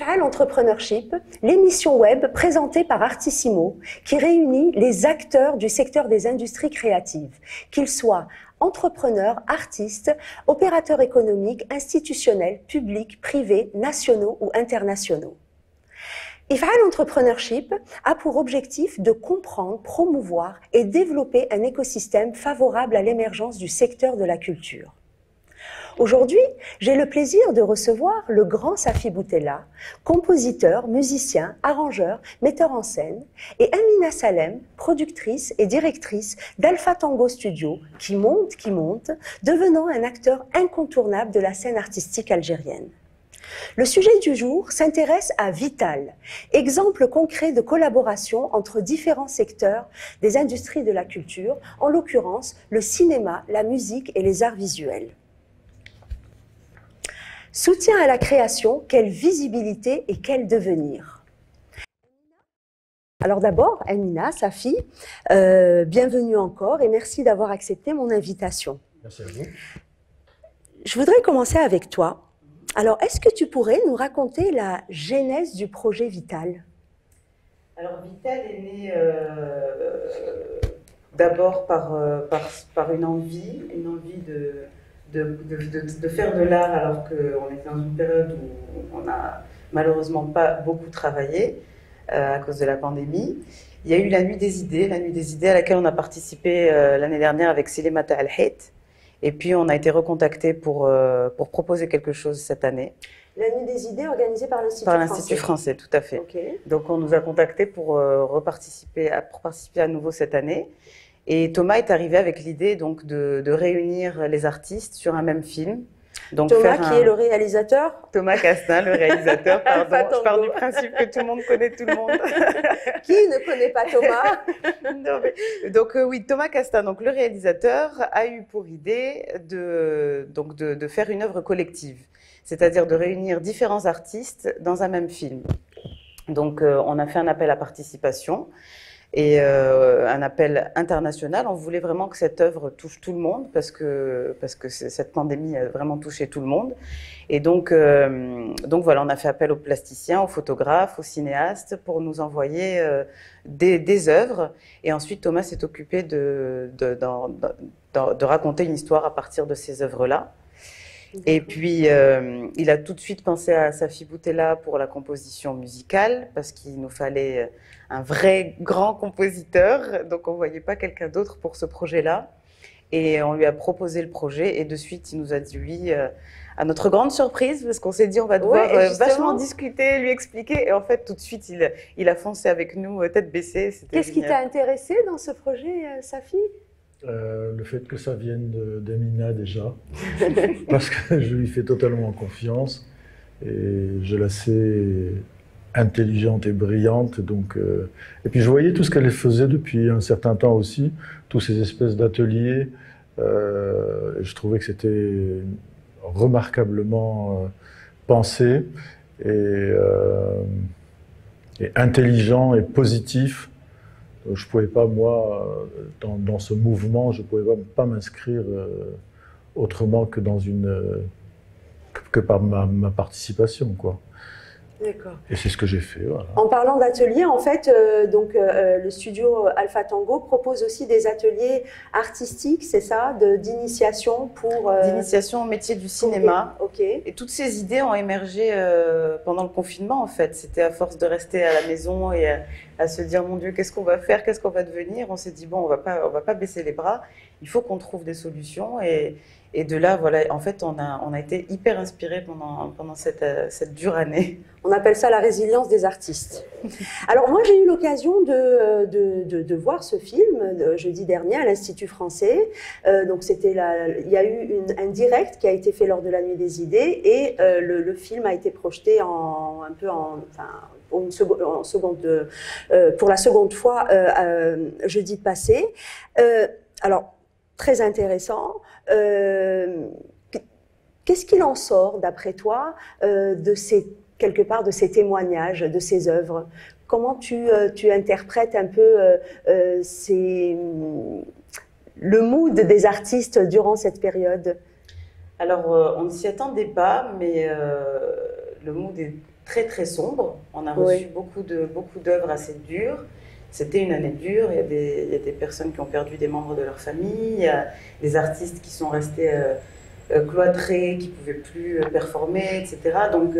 If'al Entrepreneurship, l'émission web présentée par Artissimo, qui réunit les acteurs du secteur des industries créatives, qu'ils soient entrepreneurs, artistes, opérateurs économiques, institutionnels, publics, privés, nationaux ou internationaux. If'al Entrepreneurship a pour objectif de comprendre, promouvoir et développer un écosystème favorable à l'émergence du secteur de la culture. Aujourd'hui, j'ai le plaisir de recevoir le grand Safi Boutella, compositeur, musicien, arrangeur, metteur en scène, et Amina Salem, productrice et directrice d'Alpha Tango Studio, qui monte, devenant un acteur incontournable de la scène artistique algérienne. Le sujet du jour s'intéresse à Vital, exemple concret de collaboration entre différents secteurs des industries de la culture, en l'occurrence le cinéma, la musique et les arts visuels. Soutien à la création, quelle visibilité et quel devenir. Alors d'abord, Amina, Safi, bienvenue encore et merci d'avoir accepté mon invitation. Merci à vous. Je voudrais commencer avec toi. Alors, est-ce que tu pourrais nous raconter la genèse du projet Vital? Alors, Vital est né d'abord par une envie de faire de l'art, alors qu'on était dans une période où on n'a malheureusement pas beaucoup travaillé à cause de la pandémie. Il y a eu la Nuit des idées à laquelle on a participé l'année dernière avec Silemata Al-Hayt. Et puis on a été recontacté pour proposer quelque chose cette année. La Nuit des idées organisée par l'Institut Par français. l'Institut français, tout à fait. Okay. Donc on nous a contactés pour participer à nouveau cette année. Et Thomas est arrivé avec l'idée donc de réunir les artistes sur un même film. Donc Thomas qui est le réalisateur. Thomas Castin, le réalisateur, pardon. Je pars du principe que tout le monde connaît tout le monde. Qui ne connaît pas Thomas? Non, mais, donc oui, Thomas Castin, donc le réalisateur, a eu pour idée de faire une œuvre collective, c'est-à-dire de réunir différents artistes dans un même film. Donc on a fait un appel à participation. Et un appel international. On voulait vraiment que cette œuvre touche tout le monde parce que cette pandémie a vraiment touché tout le monde. Et donc voilà, on a fait appel aux plasticiens, aux photographes, aux cinéastes pour nous envoyer des œuvres. Et ensuite, Thomas s'est occupé de raconter une histoire à partir de ces œuvres-là. Et puis, il a tout de suite pensé à Safi Boutella pour la composition musicale, parce qu'il nous fallait un vrai grand compositeur, donc on ne voyait pas quelqu'un d'autre pour ce projet-là. Et on lui a proposé le projet, et de suite, il nous a dit oui, à notre grande surprise, parce qu'on s'est dit on va devoir vachement discuter, lui expliquer, et en fait, tout de suite, il a foncé avec nous, tête baissée. Qu'est-ce qui t'a intéressé dans ce projet, Safi ? Le fait que ça vienne d'Amina déjà, parce que je lui fais totalement confiance et je la sais intelligente et brillante. Donc, et puis je voyais tout ce qu'elle faisait depuis un certain temps aussi, tous ces espèces d'ateliers. Je trouvais que c'était remarquablement pensé et intelligent et positif. Je ne pouvais pas, moi, dans ce mouvement, je ne pouvais pas m'inscrire autrement que que par ma participation, quoi. D'accord. Et c'est ce que j'ai fait, voilà. En parlant d'ateliers, en fait, le studio Alpha Tango propose aussi des ateliers artistiques, c'est ça, d'initiation pour... D'initiation au métier du cinéma. Ok. Et toutes ces idées ont émergé pendant le confinement, en fait. C'était à force de rester à la maison et à se dire, mon Dieu, qu'est-ce qu'on va faire, qu'est-ce qu'on va devenir? On s'est dit, bon, on va pas baisser les bras, il faut qu'on trouve des solutions. Et de là, voilà, en fait, on a été hyper inspirés pendant cette dure année. On appelle ça la résilience des artistes. Alors moi, j'ai eu l'occasion de voir ce film jeudi dernier à l'Institut français. Donc il y a eu un direct qui a été fait lors de la Nuit des idées et le film a été projeté pour la seconde fois jeudi passé. Alors, très intéressant. Qu'est-ce qu'il en sort, d'après toi, quelque part de ces témoignages, de ces œuvres? Comment tu interprètes un peu le mood des artistes durant cette période? Alors, on ne s'y attendait pas, mais le mood très très sombre. On a reçu beaucoup d'œuvres assez dures. C'était une année dure. Il y a des personnes qui ont perdu des membres de leur famille. Il y a des artistes qui sont restés cloîtrés, qui ne pouvaient plus performer, etc. Donc,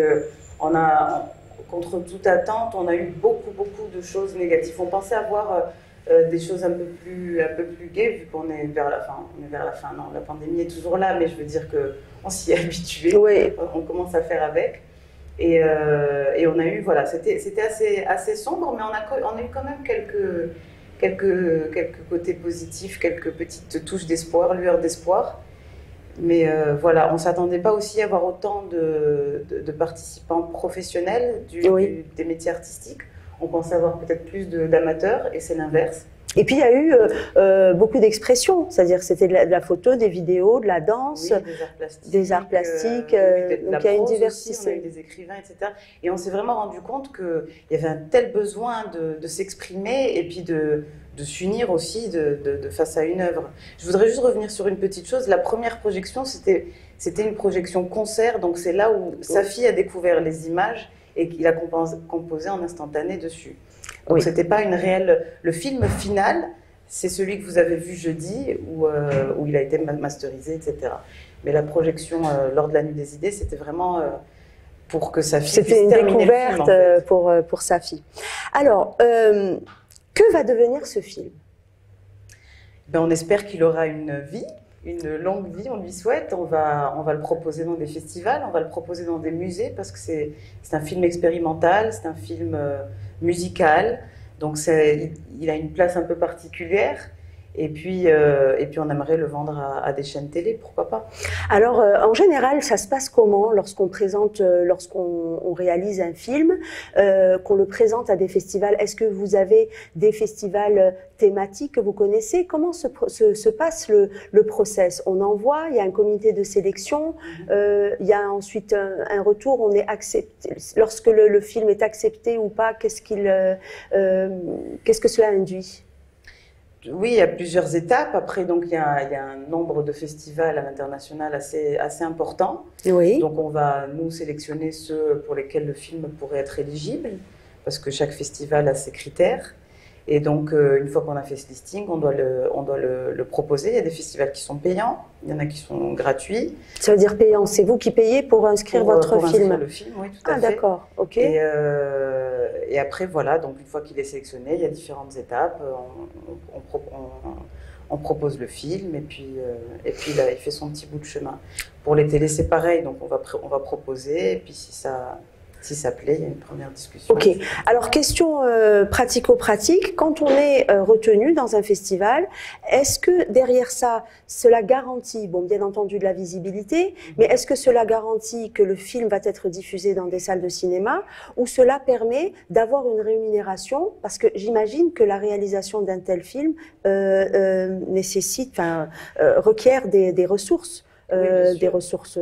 contre toute attente, on a eu beaucoup de choses négatives. On pensait avoir des choses un peu plus gaies, vu qu'on est vers la fin. On est vers la fin. Non, la pandémie est toujours là, mais je veux dire qu'on s'y est habitué. Oui. On commence à faire avec. Et on a eu, voilà, c'était assez sombre, mais on a eu quand même quelques côtés positifs, quelques petites touches d'espoir, lueurs d'espoir. Mais voilà, on ne s'attendait pas aussi à avoir autant de participants professionnels des métiers artistiques. On pensait avoir peut-être plus d'amateurs, et c'est l'inverse. Et puis il y a eu beaucoup d'expressions, c'est-à-dire c'était de la photo, des vidéos, de la danse, des arts plastiques, donc il y a une diversité. Aussi, on a eu des écrivains, etc. Et on s'est vraiment rendu compte qu'il y avait un tel besoin de s'exprimer et puis de s'unir aussi face à une œuvre. Je voudrais juste revenir sur une petite chose. La première projection, c'était une projection concert, donc c'est là où Safi a découvert les images et qu'il a composé en instantané dessus. Donc c'était pas une réelle... Le film final, c'est celui que vous avez vu jeudi, où il a été masterisé, etc. Mais la projection lors de la Nuit des Idées, c'était vraiment pour que Safi puisse terminer le film. C'était une découverte en fait. pour Safi. Alors, que va devenir ce film? On espère qu'il aura une vie, une longue vie, on lui souhaite. On va le proposer dans des festivals, on va le proposer dans des musées, parce que c'est un film expérimental, c'est un film musical, donc il a une place un peu particulière. Et puis on aimerait le vendre à des chaînes télé, pourquoi pas. Alors, en général, ça se passe comment lorsqu'on réalise un film, qu'on le présente à des festivals? Est-ce que vous avez des festivals thématiques que vous connaissez? Comment se passe le process? On envoie, il y a un comité de sélection, il y a ensuite un retour, on est accepté. Lorsque le film est accepté ou pas, qu'est-ce que cela induit? Oui, il y a plusieurs étapes. Après, donc, il y a un nombre de festivals à l'international assez important. Oui. Donc, on va, nous, sélectionner ceux pour lesquels le film pourrait être éligible, parce que chaque festival a ses critères. Et donc, une fois qu'on a fait ce listing, on doit le proposer. Il y a des festivals qui sont payants, il y en a qui sont gratuits. Ça veut dire payant, c'est vous qui payez pour inscrire votre film? Inscrire le film, oui, tout à fait. Ah, d'accord, ok. Et après, voilà, donc une fois qu'il est sélectionné, il y a différentes étapes. On propose le film et puis là, il fait son petit bout de chemin. Pour les télés, c'est pareil, donc on va proposer, et puis si ça plaît, il y a une première discussion. Ok. Alors, question pratico-pratique. Quand on est retenu dans un festival, est-ce que derrière ça, cela garantit, bon, bien entendu, de la visibilité, mais est-ce que cela garantit que le film va être diffusé dans des salles de cinéma, ou cela permet d'avoir une rémunération? Parce que j'imagine que la réalisation d'un tel film requiert des ressources. Des ressources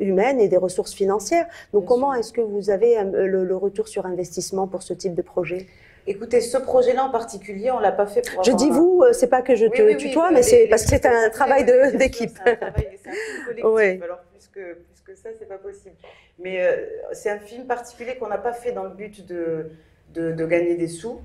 humaines et des ressources financières. Donc, comment est-ce que vous avez le retour sur investissement pour ce type de projet? Écoutez, ce projet-là en particulier, on ne l'a pas fait pour avoir... Je dis vous, c'est pas que je te tutoie, mais c'est parce que c'est un travail d'équipe. C'est un film collectif, oui. Alors plus que ça, c'est pas possible. Mais c'est un film particulier qu'on n'a pas fait dans le but de gagner des sous.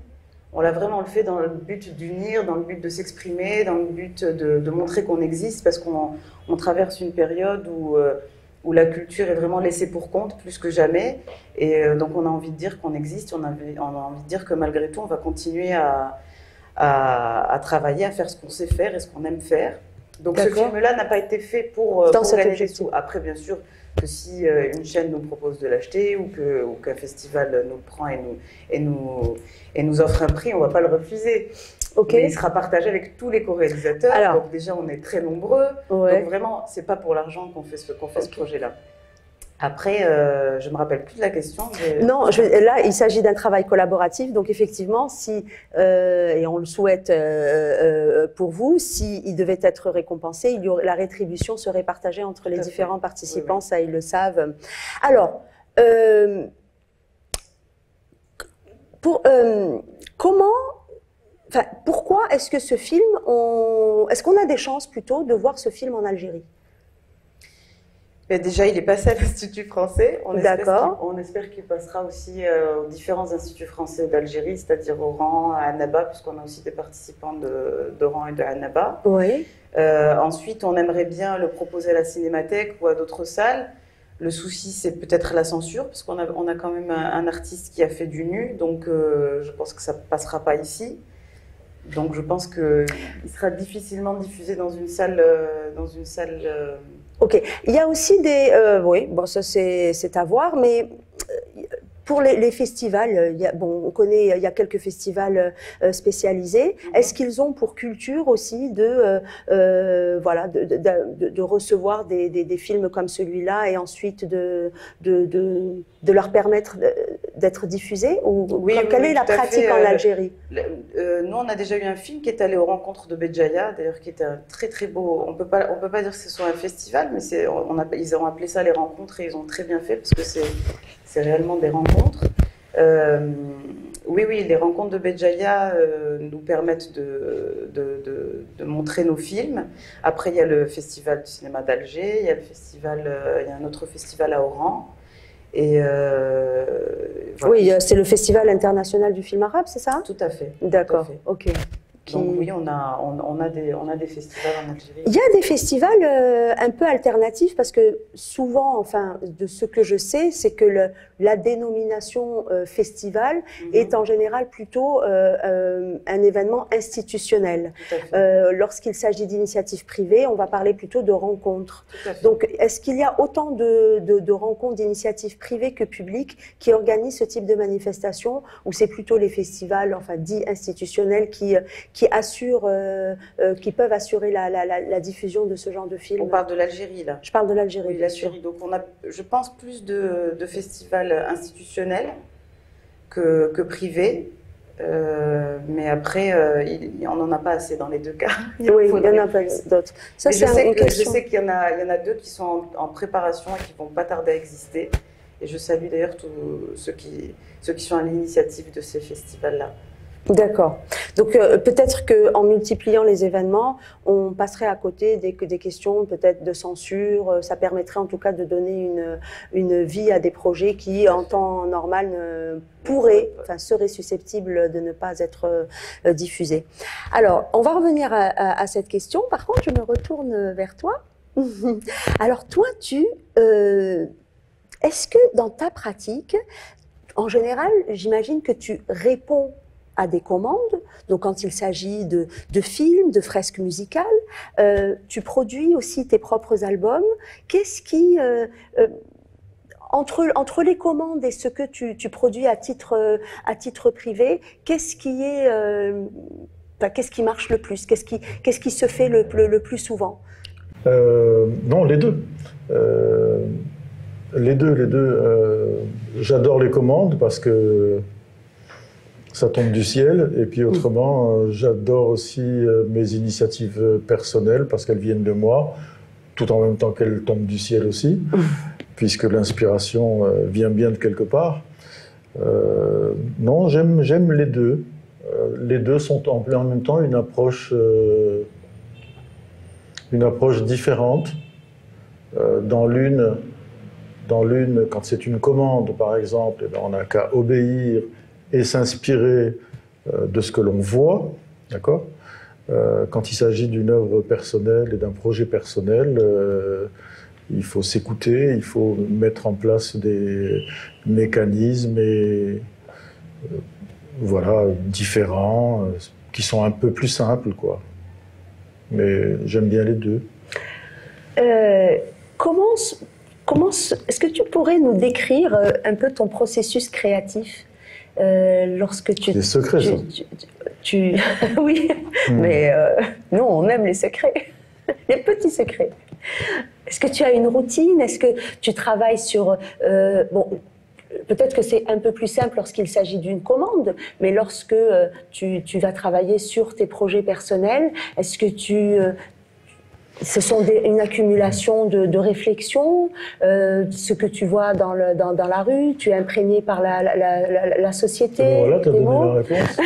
On l'a vraiment fait dans le but d'unir, dans le but de s'exprimer, dans le but de montrer qu'on existe, parce qu'on traverse une période où la culture est vraiment laissée pour compte, plus que jamais. Et donc on a envie de dire qu'on existe, on a envie de dire que malgré tout, on va continuer à travailler, à faire ce qu'on sait faire et ce qu'on aime faire. Donc ce film-là n'a pas été fait pour gagner des sous. Après, bien sûr, que si une chaîne nous propose de l'acheter ou qu'un festival nous le prend et nous offre un prix, on ne va pas le refuser. Okay. Mais il sera partagé avec tous les co-réalisateurs. Donc déjà, on est très nombreux. Ouais. Donc vraiment, ce n'est pas pour l'argent qu'on fait ce projet-là. Après, je ne me rappelle plus de la question. Non, là, il s'agit d'un travail collaboratif. Donc, effectivement, et on le souhaite pour vous, s'il devait être récompensé, la rétribution serait partagée entre les différents participants. Oui. Ça, ils le savent. Alors, pourquoi est-ce que ce film, est-ce qu'on a des chances plutôt de voir ce film en Algérie? Ben déjà, il est passé à l'Institut français. D'accord. On espère qu'il passera aussi aux différents instituts français d'Algérie, c'est-à-dire Oran, à Annaba, puisqu'on a aussi des participants d'Oran et de Annaba. Oui. Ensuite, on aimerait bien le proposer à la Cinémathèque ou à d'autres salles. Le souci, c'est peut-être la censure, parce qu'on a quand même un artiste qui a fait du nu, donc je pense que ça ne passera pas ici. Donc je pense qu'il sera difficilement diffusé dans une salle. Ok. Il y a aussi des... oui, bon, ça c'est à voir, mais... Pour les festivals, on connaît, il y a quelques festivals spécialisés. Est-ce qu'ils ont pour culture aussi de recevoir des films comme celui-là et ensuite de leur permettre d'être diffusés Oui, quelle est la pratique en Algérie? Nous, on a déjà eu un film qui est allé aux rencontres de Béjaïa, d'ailleurs, qui était un très très beau. On peut pas dire que ce soit un festival, mais ils ont appelé ça les rencontres et ils ont très bien fait parce que c'est réellement des rencontres. Oui, les rencontres de Béjaïa nous permettent de montrer nos films. Après, il y a le Festival du cinéma d'Alger, il y a un autre festival à Oran. Et voilà. Oui, c'est le Festival international du film arabe, c'est ça? Tout à fait. D'accord, ok. Donc oui, on a des festivals en Algérie. Il y a des festivals un peu alternatifs parce que souvent, enfin, de ce que je sais, c'est que la dénomination festival est en général plutôt un événement institutionnel. Lorsqu'il s'agit d'initiatives privées, on va parler plutôt de rencontres. Donc, est-ce qu'il y a autant de rencontres d'initiatives privées que publiques qui organisent ce type de manifestation, ou c'est plutôt les festivals, enfin, dits institutionnels qui peuvent assurer la diffusion de ce genre de films? On parle de l'Algérie, là. Je parle de l'Algérie, oui, bien sûr. Donc, on a, je pense, plus de festivals institutionnels que privés. Mais après, on n'en a pas assez dans les deux cas. Oui, il y en a pas d'autres. Ça, je sais qu'il y en a deux qui sont en préparation et qui ne vont pas tarder à exister. Et je salue d'ailleurs tous ceux qui sont à l'initiative de ces festivals-là. D'accord. Donc peut-être qu'en multipliant les événements, on passerait à côté des questions peut-être de censure. Ça permettrait en tout cas de donner une vie à des projets qui, en temps normal, seraient susceptibles de ne pas être diffusés. Alors, on va revenir à cette question. Par contre, je me retourne vers toi. Alors toi, est-ce que dans ta pratique, en général, j'imagine que tu réponds à des commandes, donc quand il s'agit de films, de fresques musicales, tu produis aussi tes propres albums. Qu'est-ce qui, entre les commandes et ce que tu produis à titre privé, qu'est-ce qui marche le plus? Qu'est-ce qui se fait le plus souvent? Non, les deux. Les deux. J'adore les commandes parce que ça tombe du ciel, et puis autrement, j'adore aussi mes initiatives personnelles parce qu'elles viennent de moi, tout en même temps qu'elles tombent du ciel aussi, puisque l'inspiration vient bien de quelque part. Non, j'aime les deux. Les deux sont en même temps une approche différente. Dans l'une, quand c'est une commande, par exemple, on n'a qu'à obéir et s'inspirer de ce que l'on voit, d'accord? Quand il s'agit d'une œuvre personnelle et d'un projet personnel, il faut s'écouter, il faut mettre en place des mécanismes différents, qui sont un peu plus simples, quoi. Mais j'aime bien les deux. Est-ce que tu pourrais nous décrire un peu ton processus créatif? Lorsque tu... Des secrets, ça. Oui, mais nous, on aime les secrets, les petits secrets. Est-ce que tu as une routine? Est-ce que tu travailles sur... peut-être que c'est un peu plus simple lorsqu'il s'agit d'une commande, mais lorsque tu vas travailler sur tes projets personnels, est-ce que ce sont une accumulation de réflexions, ce que tu vois dans la rue, tu es imprégné par la société. Voilà, tu as donné la réponse.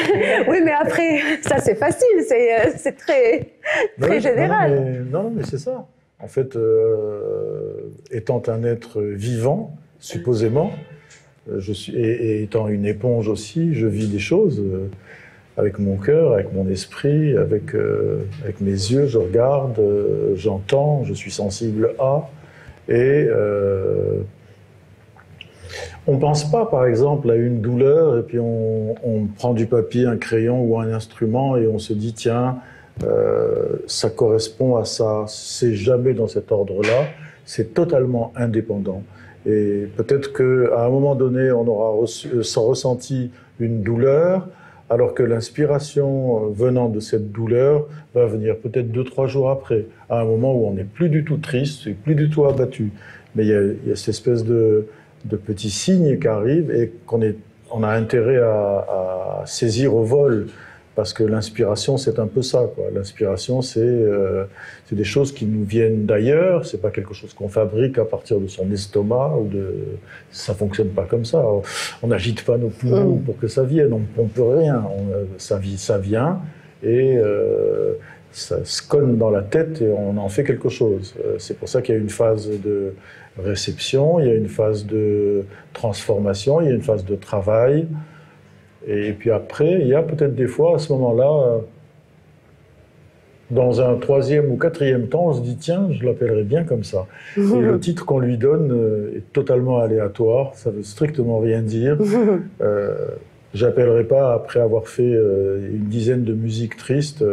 Oui, mais après, ça c'est facile, c'est très général. Non, mais c'est ça. En fait, étant un être vivant, supposément, et étant une éponge aussi, je vis des choses avec mon cœur, avec mon esprit, avec mes yeux, je regarde, j'entends, je suis sensible à. Et on ne pense pas, par exemple, à une douleur, et puis on prend du papier, un crayon ou un instrument, et on se dit, tiens, ça correspond à ça. C'est jamais dans cet ordre-là, c'est totalement indépendant. Et peut-être qu'à un moment donné, on aura ressenti une douleur, alors que l'inspiration venant de cette douleur va venir peut-être 2-3 jours après, à un moment où on n'est plus du tout triste, et plus du tout abattu. Mais il y a cette espèce de petits signes qui arrivent et on a intérêt à saisir au vol. Parce que l'inspiration, c'est un peu ça, quoi. L'inspiration, c'est des choses qui nous viennent d'ailleurs. C'est pas quelque chose qu'on fabrique à partir de son estomac ça fonctionne pas comme ça. On n'agite pas nos poumons pour que ça vienne. On peut rien. Ça vient et ça se cogne dans la tête et on en fait quelque chose. C'est pour ça qu'il y a une phase de réception, il y a une phase de transformation, il y a une phase de travail. Et puis après, il y a peut-être des fois, à ce moment-là, dans un 3e ou 4e temps, on se dit, tiens, je l'appellerai bien comme ça. Et le titre qu'on lui donne est totalement aléatoire, ça veut strictement rien dire. J'appellerai pas, après avoir fait une dizaine de musiques tristes,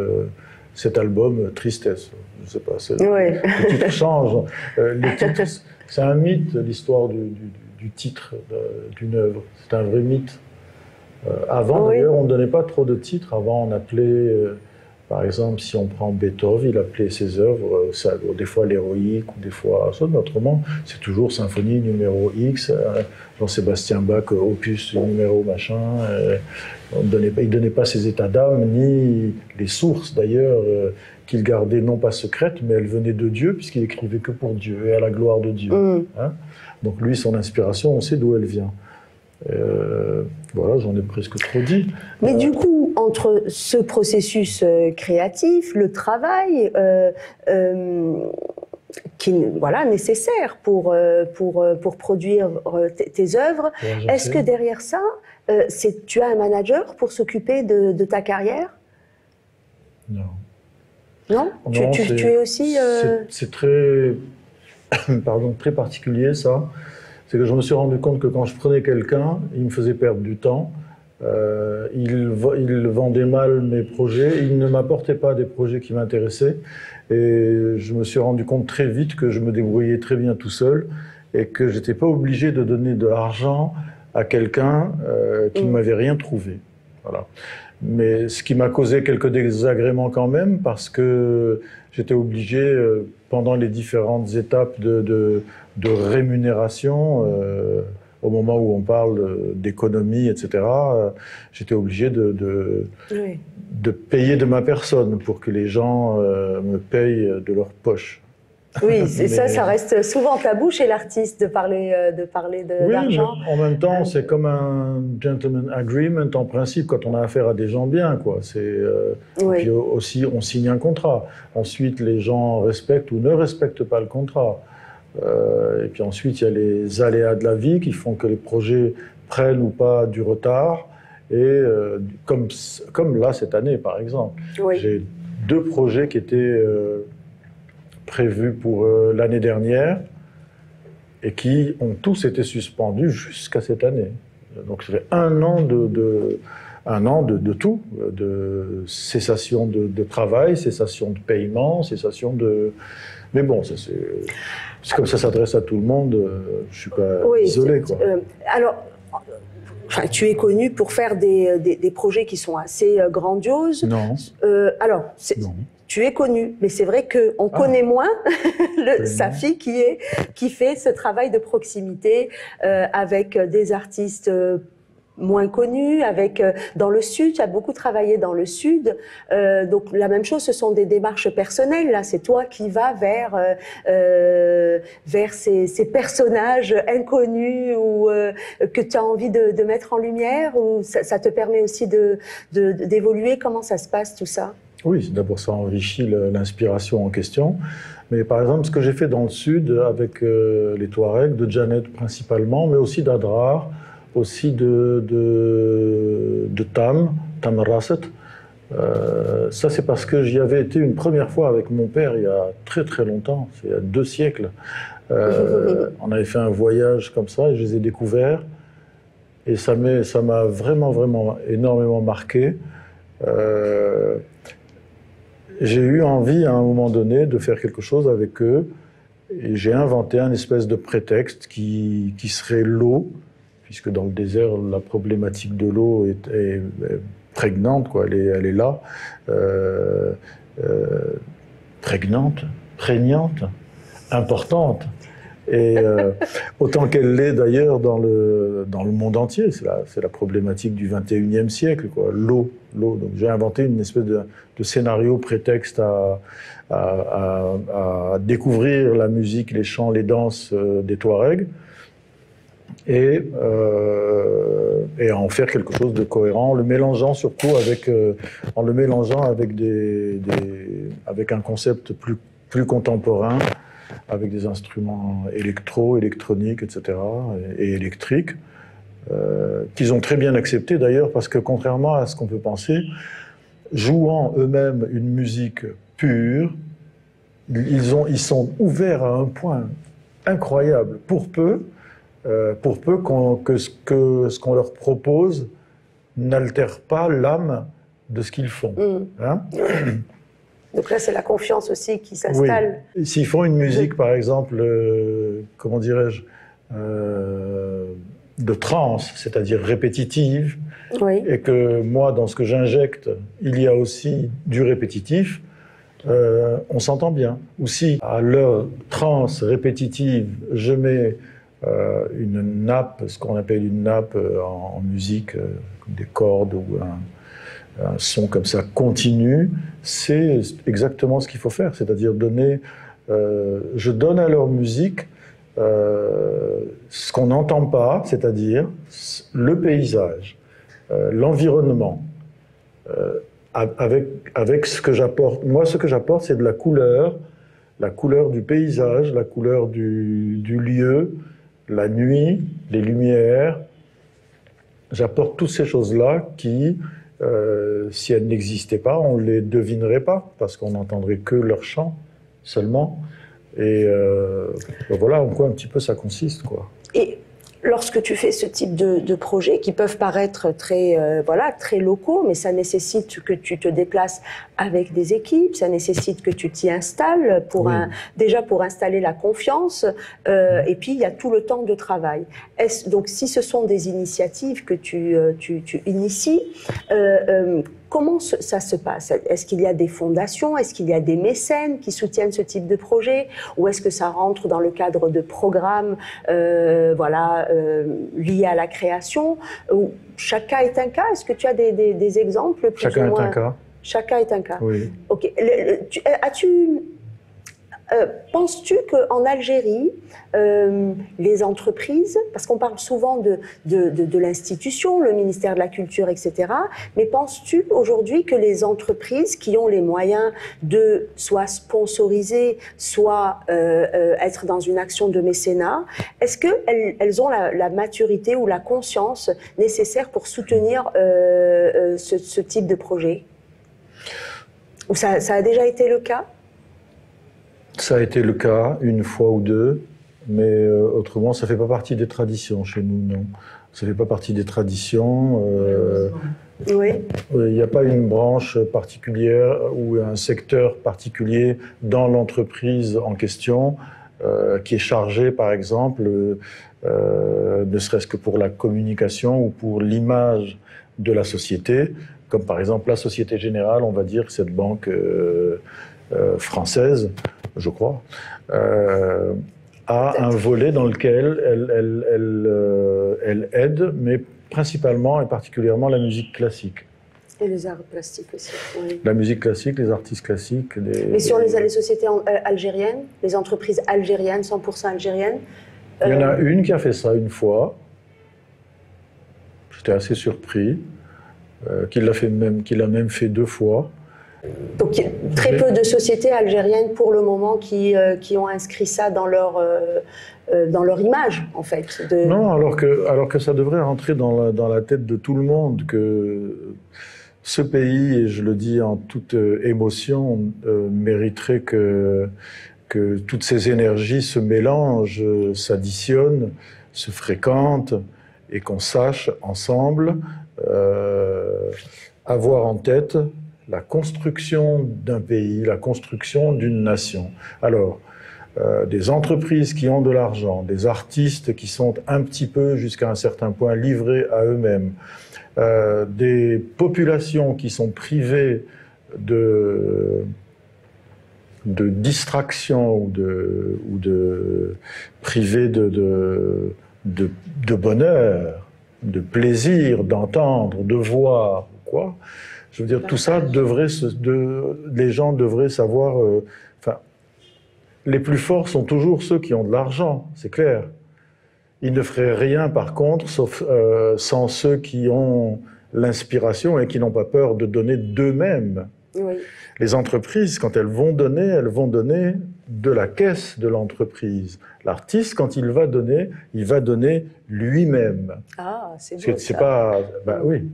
cet album Tristesse. Je sais pas, le titre change. Les titres, c'est un mythe, l'histoire du titre d'une œuvre. C'est un vrai mythe. Avant, d'ailleurs, on ne donnait pas trop de titres. Avant, on appelait, par exemple, si on prend Beethoven, il appelait ses œuvres, des fois l'héroïque, ou des fois ça, mais autrement, c'est toujours symphonie numéro X, Jean-Sébastien Bach, opus numéro machin. Il ne donnait pas ses états d'âme, ni les sources, d'ailleurs, qu'il gardait non pas secrètes, mais elles venaient de Dieu, puisqu'il écrivait que pour Dieu, et à la gloire de Dieu. Hein. Donc lui, son inspiration, on sait d'où elle vient. Voilà, j'en ai presque trop dit. Mais du coup, entre ce processus créatif, le travail qui voilà, nécessaire pour produire tes œuvres, est-ce que derrière ça, tu as un manager pour s'occuper de ta carrière? Non. Non, tu es aussi... C'est très, très particulier, ça. C'est que je me suis rendu compte que quand je prenais quelqu'un, il me faisait perdre du temps, il vendait mal mes projets, il ne m'apportait pas des projets qui m'intéressaient, et je me suis rendu compte très vite que je me débrouillais très bien tout seul, et que je n'étais pas obligé de donner de l'argent à quelqu'un qui ne m'avait rien trouvé. Voilà. Mais ce qui m'a causé quelques désagréments quand même, parce que j'étais obligé, pendant les différentes étapes de rémunération, au moment où on parle d'économie, etc., j'étais obligé de payer de ma personne pour que les gens me payent de leur poche. Oui, ça reste souvent tabou chez l'artiste de parler d'argent. Oui, en même temps, c'est comme un gentleman agreement en principe quand on a affaire à des gens bien, quoi. Et puis aussi, on signe un contrat. Ensuite, les gens respectent ou ne respectent pas le contrat. Et puis ensuite, il y a les aléas de la vie qui font que les projets prennent ou pas du retard. Et comme là, cette année, par exemple, j'ai 2 projets qui étaient prévus pour l'année dernière et qui ont tous été suspendus jusqu'à cette année. Donc, c'est un an de tout, de cessation de travail, cessation de paiement, cessation de... Mais bon, c'est comme ça s'adresse à tout le monde, je ne suis pas isolé, quoi. Alors, tu es connu pour faire des projets qui sont assez grandioses. Non. Alors, non. Tu es connu, mais c'est vrai qu'on connaît moins Safi qui fait ce travail de proximité avec des artistes moins connus, dans le Sud, tu as beaucoup travaillé dans le Sud, donc la même chose, ce sont des démarches personnelles, là, c'est toi qui vas vers ces personnages inconnus ou que tu as envie de mettre en lumière, ou ça te permet aussi d'évoluer, comment ça se passe tout ça? Oui, d'abord ça enrichit l'inspiration en question. Mais par exemple, ce que j'ai fait dans le sud avec les Touaregs, de Djanet principalement, mais aussi d'Adrar, aussi de Tam Rasset. Ça, c'est parce que j'y avais été une première fois avec mon père il y a très très longtemps, c'est il y a 2 siècles. On avait fait un voyage comme ça et je les ai découverts. Et ça m'a vraiment, vraiment énormément marqué. J'ai eu envie à un moment donné de faire quelque chose avec eux. Et j'ai inventé un espèce de prétexte qui serait l'eau, puisque dans le désert, la problématique de l'eau est prégnante, quoi. Elle est là. Prégnante, prégnante, importante. Et autant qu'elle l'est d'ailleurs dans le monde entier, c'est la problématique du 21e siècle, quoi. L'eau. Donc j'ai inventé une espèce de scénario prétexte à découvrir la musique, les chants, les danses des Touaregs et à en faire quelque chose de cohérent, en le mélangeant surtout avec avec un concept plus contemporain, avec des instruments électroniques, etc., et électriques, qu'ils ont très bien accepté d'ailleurs, parce que contrairement à ce qu'on peut penser, jouant eux-mêmes une musique pure, ils sont ouverts à un point incroyable, pour peu que ce qu'on leur propose n'altère pas l'âme de ce qu'ils font. Hein? Donc là, c'est la confiance aussi qui s'installe. Oui. S'ils font une musique, par exemple, comment dirais-je, de trance, c'est-à-dire répétitive, oui. Et que moi, dans ce que j'injecte, il y a aussi du répétitif, on s'entend bien. Ou si, à leur trance répétitive, je mets une nappe, ce qu'on appelle une nappe en musique, comme des cordes ou un son comme ça continu, c'est exactement ce qu'il faut faire, c'est-à-dire je donne à leur musique ce qu'on n'entend pas, c'est-à-dire le paysage, l'environnement, avec ce que j'apporte. Moi, ce que j'apporte, c'est de la couleur du paysage, la couleur du lieu, la nuit, les lumières. J'apporte toutes ces choses-là qui, si elles n'existaient pas, on ne les devinerait pas, parce qu'on n'entendrait que leur chant seulement. Et ben voilà en quoi un petit peu ça consiste, quoi. Et lorsque tu fais ce type de projets qui peuvent paraître très locaux, mais ça nécessite que tu te déplaces avec des équipes, ça nécessite que tu t'y installes déjà pour installer la confiance, et puis il y a tout le temps de travail. Donc si ce sont des initiatives que tu inities, comment ça se passe? Est-ce qu'il y a des fondations? Est-ce qu'il y a des mécènes qui soutiennent ce type de projet? Ou est-ce que ça rentre dans le cadre de programmes liés à la création? Chaque cas est un cas. Est-ce que tu as des exemples? Chacun est un cas. Chacun est un cas. Oui. Ok. Penses-tu qu'en Algérie, les entreprises, parce qu'on parle souvent de l'institution, le ministère de la Culture, etc., mais penses-tu aujourd'hui que les entreprises qui ont les moyens de soit sponsoriser, soit être dans une action de mécénat, est-ce qu'elles ont la maturité ou la conscience nécessaire pour soutenir ce type de projet? Ou ça a déjà été le cas? Ça a été le cas une fois ou deux, mais autrement, ça ne fait pas partie des traditions chez nous, non. Ça ne fait pas partie des traditions. Oui. Il n'y a pas une branche particulière ou un secteur particulier dans l'entreprise en question qui est chargé, par exemple, ne serait-ce que pour la communication ou pour l'image de la société, comme par exemple la Société Générale, on va dire, cette banque française, je crois, a un volet dans lequel elle aide, mais principalement et particulièrement la musique classique. Et les arts plastiques aussi. Oui. La musique classique, les artistes classiques. Mais sur les sociétés algériennes, les entreprises algériennes, 100% algériennes. Il y en a une qui a fait ça une fois. J'étais assez surpris. Qui l'a même fait 2 fois. Donc très peu de sociétés algériennes pour le moment qui ont inscrit ça dans leur image, en fait. Non, alors que ça devrait rentrer dans la tête de tout le monde, que ce pays, et je le dis en toute émotion, mériterait que toutes ces énergies se mélangent, s'additionnent, se fréquentent, et qu'on sache ensemble avoir en tête la construction d'un pays, la construction d'une nation. Alors, des entreprises qui ont de l'argent, des artistes qui sont un petit peu, jusqu'à un certain point, livrés à eux-mêmes, des populations qui sont privées de distraction ou privées de bonheur, de plaisir, d'entendre, de voir, quoi. Je veux dire, tout ça les gens devraient savoir. Les plus forts sont toujours ceux qui ont de l'argent, c'est clair. Ils ne feraient rien, par contre, sans ceux qui ont l'inspiration et qui n'ont pas peur de donner d'eux-mêmes. Oui. Les entreprises, quand elles vont donner de la caisse de l'entreprise. L'artiste, quand il va donner lui-même. Ah, c'est beau. C'est pas, oui.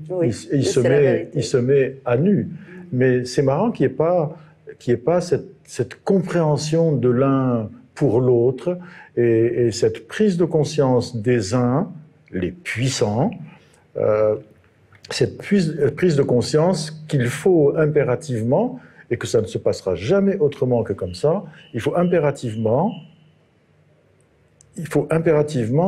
Il se met à nu. Mais c'est marrant qu'il n'y ait pas cette compréhension de l'un pour l'autre et cette prise de conscience des uns, les puissants, cette prise de conscience qu'il faut impérativement, et que ça ne se passera jamais autrement que comme ça, il faut impérativement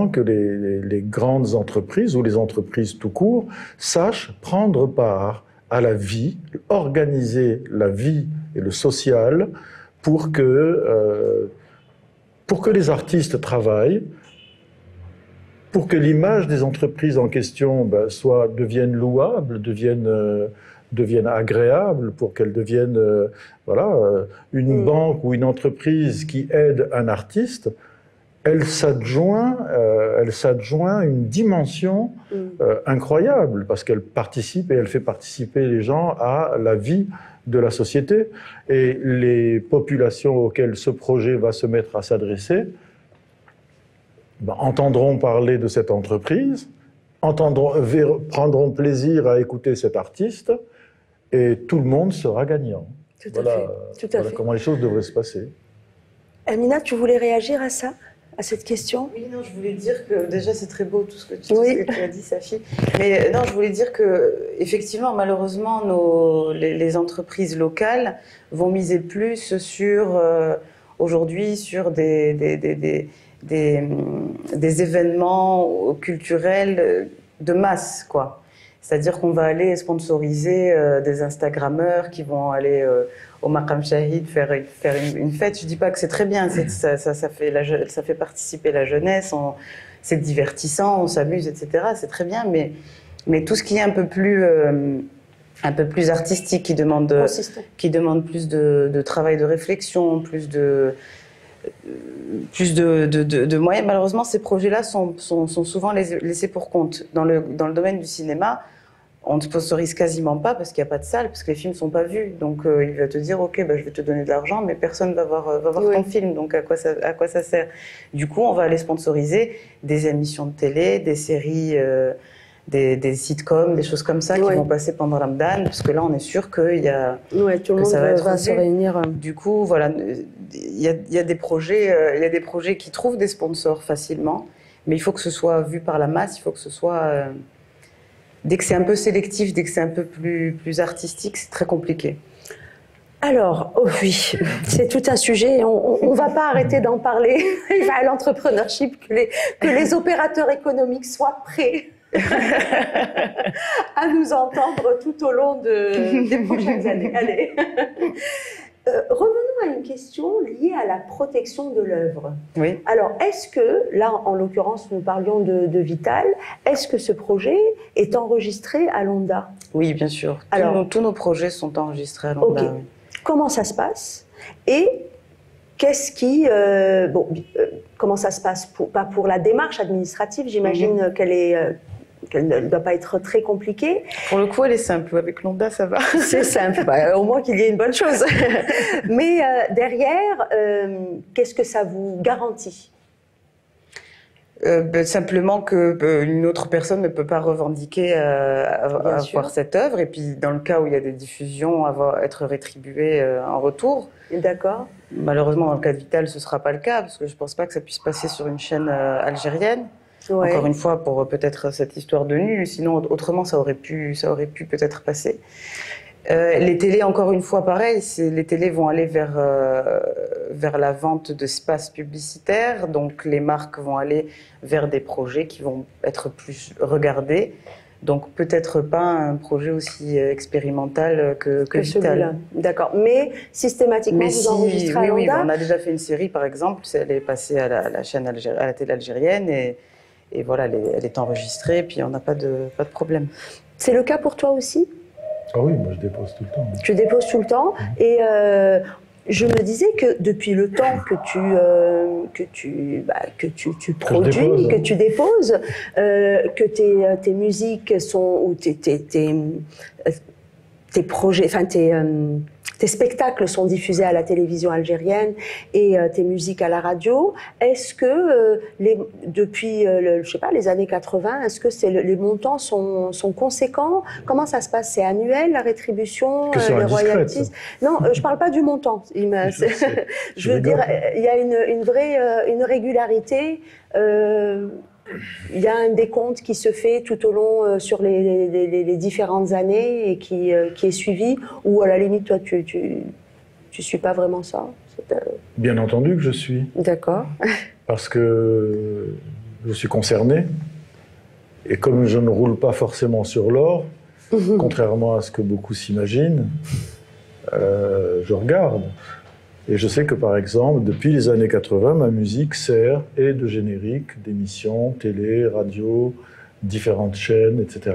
que les grandes entreprises ou les entreprises tout court sachent prendre part à la vie, organiser la vie et le social pour que les artistes travaillent, pour que l'image des entreprises en question devienne louable, devienne agréable, pour qu'elle devienne une banque ou une entreprise qui aide un artiste, elle s'adjoint une dimension incroyable, parce qu'elle participe et elle fait participer les gens à la vie de la société. Et les populations auxquelles ce projet va se mettre à s'adresser entendront parler de cette entreprise, prendront plaisir à écouter cet artiste, et tout le monde sera gagnant. Tout à fait. Voilà comment les choses devraient se passer. Amina, tu voulais réagir à ça, à cette question? Oui, non, je voulais dire que déjà c'est très beau tout ce que tu as dit, Safi. Mais non, je voulais dire que effectivement, malheureusement, les entreprises locales vont miser plus sur aujourd'hui sur des événements culturels de masse, quoi. C'est-à-dire qu'on va aller sponsoriser des Instagrammeurs qui vont aller au Maqam Shahid faire une fête. Je dis pas que c'est très bien, ça fait participer la jeunesse, c'est divertissant, on s'amuse, etc. C'est très bien, mais tout ce qui est un peu plus artistique, qui demande plus de travail de réflexion, plus de moyens. Malheureusement, ces projets-là sont souvent laissés pour compte. Dans le domaine du cinéma, on ne sponsorise quasiment pas parce qu'il n'y a pas de salle, parce que les films ne sont pas vus. Donc il va te dire, ok, je vais te donner de l'argent, mais personne ne va voir ton film, donc à quoi ça sert? Du coup, on va aller sponsoriser des émissions de télé, des séries, des sitcoms, des choses comme ça qui vont passer pendant Ramadan, parce que là, on est sûr qu'il y a... tout le monde va se réunir. Du coup, voilà, il y a des projets qui trouvent des sponsors facilement, mais il faut que ce soit vu par la masse, il faut que ce soit... dès que c'est un peu sélectif, dès que c'est un peu plus artistique, c'est très compliqué. Alors, oui, c'est tout un sujet. On ne va pas arrêter d'en parler. Il va à l'entrepreneurship que les opérateurs économiques soient prêts à nous entendre tout au long des prochaines années. Allez. Revenons à une question liée à la protection de l'œuvre. Oui. Alors, est-ce que, là, en l'occurrence, nous parlions de Vital, est-ce que ce projet est enregistré à Londa? Oui, bien sûr. Alors, tous nos projets sont enregistrés à Londa. Okay. Oui. Comment ça se passe? Et qu'est-ce qui... comment ça se passe pas pour la démarche administrative, j'imagine qu'elle est qu'elle ne doit pas être très compliquée. Pour le coup, elle est simple. Avec Londa, ça va. C'est simple, au moins qu'il y ait une bonne chose. Mais derrière, qu'est-ce que ça vous garantit? Simplement qu'une autre personne ne peut pas revendiquer avoir cette œuvre, et puis dans le cas où il y a des diffusions, être rétribuée en retour. D'accord. Malheureusement, dans le cas de Vital, ce ne sera pas le cas, parce que je ne pense pas que ça puisse passer sur une chaîne algérienne. Ouais. Encore une fois, pour peut-être cette histoire de nu, sinon autrement ça aurait pu peut-être passer. Les télés, encore une fois, pareil, les télés vont aller vers la vente d'espaces publicitaires, donc les marques vont aller vers des projets qui vont être plus regardés, donc peut-être pas un projet aussi expérimental que Vital. D'accord, mais systématiquement vous enregistrez à Londa? Oui, on a déjà fait une série par exemple, elle est passée à la chaîne à la télé algérienne et voilà, elle est enregistrée, puis on n'a pas de problème. C'est le cas pour toi aussi? Ah oui, moi je dépose tout le temps. Tu déposes tout le temps. Et je me disais que depuis le temps que tu produis, que tu déposes, que tes musiques sont, ou tes projets, enfin tes spectacles sont diffusés à la télévision algérienne et tes musiques à la radio. Est-ce que depuis je sais pas, les années 80, est-ce que les montants sont conséquents? Comment ça se passe? C'est annuel, la rétribution, les royalties? Non, je parle pas du montant. Je veux dire, il y a une vraie régularité. Il y a un décompte qui se fait tout au long sur les différentes années et qui est suivi, ou à la limite toi tu suis pas vraiment ça? Bien entendu que je suis. D'accord. Parce que je suis concerné et comme je ne roule pas forcément sur l'or, contrairement à ce que beaucoup s'imaginent, je regarde. Et je sais que, par exemple, depuis les années 80, ma musique sert et de générique d'émissions, télé, radio, différentes chaînes, etc.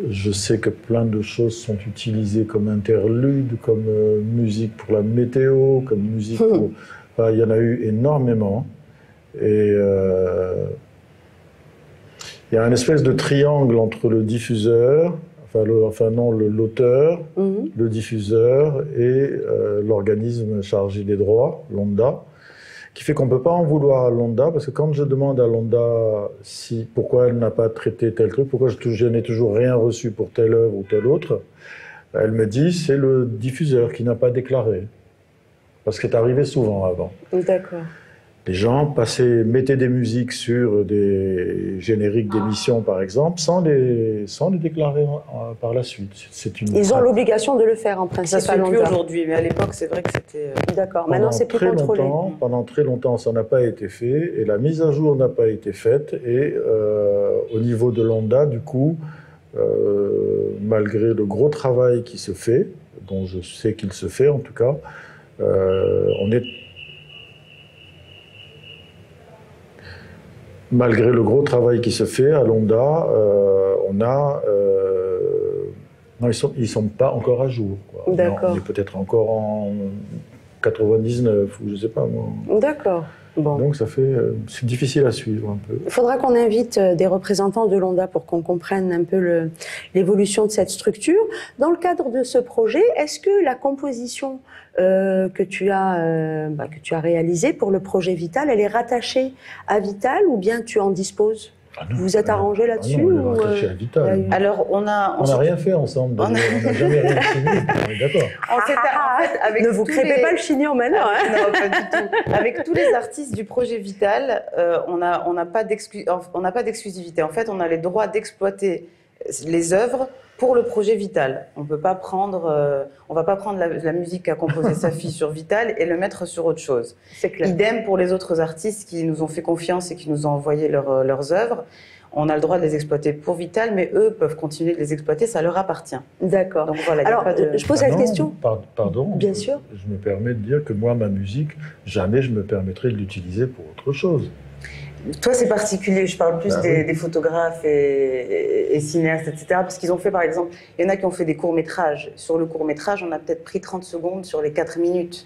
Je sais que plein de choses sont utilisées comme interludes, comme musique pour la météo, comme musique pour... Enfin, il y en a eu énormément. Et il y a une espèce de triangle entre le diffuseur, l'auteur, le diffuseur et l'organisme chargé des droits, Londa, qui fait qu'on ne peut pas en vouloir à Londa, parce que quand je demande à Londa pourquoi elle n'a pas traité tel truc, pourquoi je n'ai toujours rien reçu pour telle œuvre ou telle autre, elle me dit c'est le diffuseur qui n'a pas déclaré. Parce que c'est arrivé souvent avant. D'accord. Les gens mettaient des musiques sur des génériques d'émissions, par exemple, sans les déclarer par la suite. Ils ont l'obligation de le faire, en principe. Ça ne se fait plus aujourd'hui, mais à l'époque, c'est vrai que c'était... D'accord, maintenant c'est plus contrôlé. Pendant très longtemps, ça n'a pas été fait, et la mise à jour n'a pas été faite, et au niveau de Londa, du coup, malgré le gros travail qui se fait, dont je sais qu'il se fait en tout cas, malgré le gros travail qui se fait à Londa, non, ils sont pas encore à jour. D'accord. On est peut-être encore en 99 ou je sais pas moi. D'accord. Bon. Donc c'est difficile à suivre un peu. Il faudra qu'on invite des représentants de Londa pour qu'on comprenne un peu l'évolution de cette structure. Dans le cadre de ce projet, est-ce que la composition que tu as réalisée pour le projet Vital, elle est rattachée à Vital ou bien tu en disposes? Vous vous êtes arrangé là-dessus? Non, elle est rattachée à Vital. Alors on n'a rien fait ensemble. On n'a jamais rien signé. D'accord. Ne vous crêpez pas le chignon maintenant. Non, pas du tout. Avec tous les artistes du projet Vital, on n'a pas d'exclusivité. En fait, on a les droits d'exploiter les œuvres pour le projet Vital. On va pas prendre la musique qu'a composée Safi sur Vital et le mettre sur autre chose. C'est clair. Idem pour les autres artistes qui nous ont fait confiance et qui nous ont envoyé leurs œuvres. On a le droit de les exploiter pour Vital, mais eux peuvent continuer de les exploiter, ça leur appartient. D'accord. Donc voilà. Alors, je pose cette question. Pardon. Bien sûr. Je me permets de dire que moi, ma musique, jamais je me permettrais de l'utiliser pour autre chose. Toi, c'est particulier. Je parle plus des photographes et cinéastes, etc. Parce qu'ils ont fait, par exemple, il y en a qui ont fait des courts-métrages. Sur le court-métrage, on a peut-être pris 30 secondes sur les 4 minutes.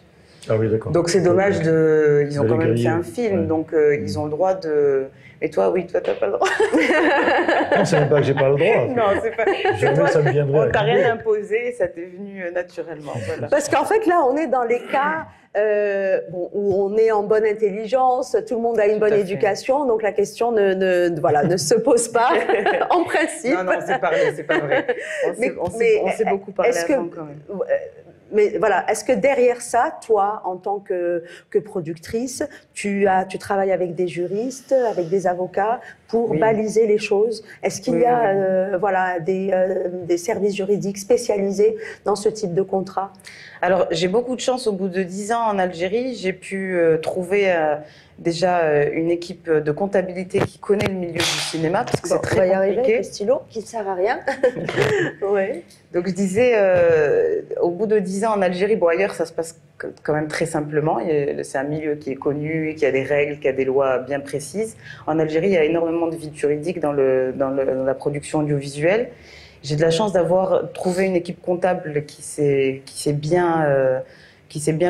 Ah oui, d'accord. Donc c'est dommage de... Ils ont quand même griller. fait un film, Ouais. donc ils ont le droit de... Et toi, oui, toi, t'as pas le droit. Non, c'est même pas que j'ai pas le droit. Non, c'est pas... Jamais toi, ça me viendrait. on t'a rien imposé, ça t'est venu naturellement. Voilà. Parce qu'en fait, là, on est dans les cas où on est en bonne intelligence, tout le monde a une bonne éducation, donc la question ne se pose pas, en principe. Non, c'est pas vrai. On s'est beaucoup parlé avant quand même. Mais voilà, est-ce que derrière ça, toi, en tant que productrice, tu travailles avec des juristes, avec des avocats pour baliser les choses? Est-ce qu'il y a voilà, des services juridiques spécialisés dans ce type de contrat? Alors, j'ai beaucoup de chance. Au bout de 10 ans en Algérie, j'ai pu trouver déjà une équipe de comptabilité qui connaît le milieu du cinéma, parce que c'est très compliqué. On va y arriver avec le stylo qui ne sert à rien. Ouais. Donc, je disais, au bout de 10 ans en Algérie, bon, ailleurs, ça se passe quand même très simplement. C'est un milieu qui est connu, qui a des règles, qui a des lois bien précises. En Algérie, il y a énormément de vide juridique dans la production audiovisuelle. J'ai de la chance d'avoir trouvé une équipe comptable qui s'est bien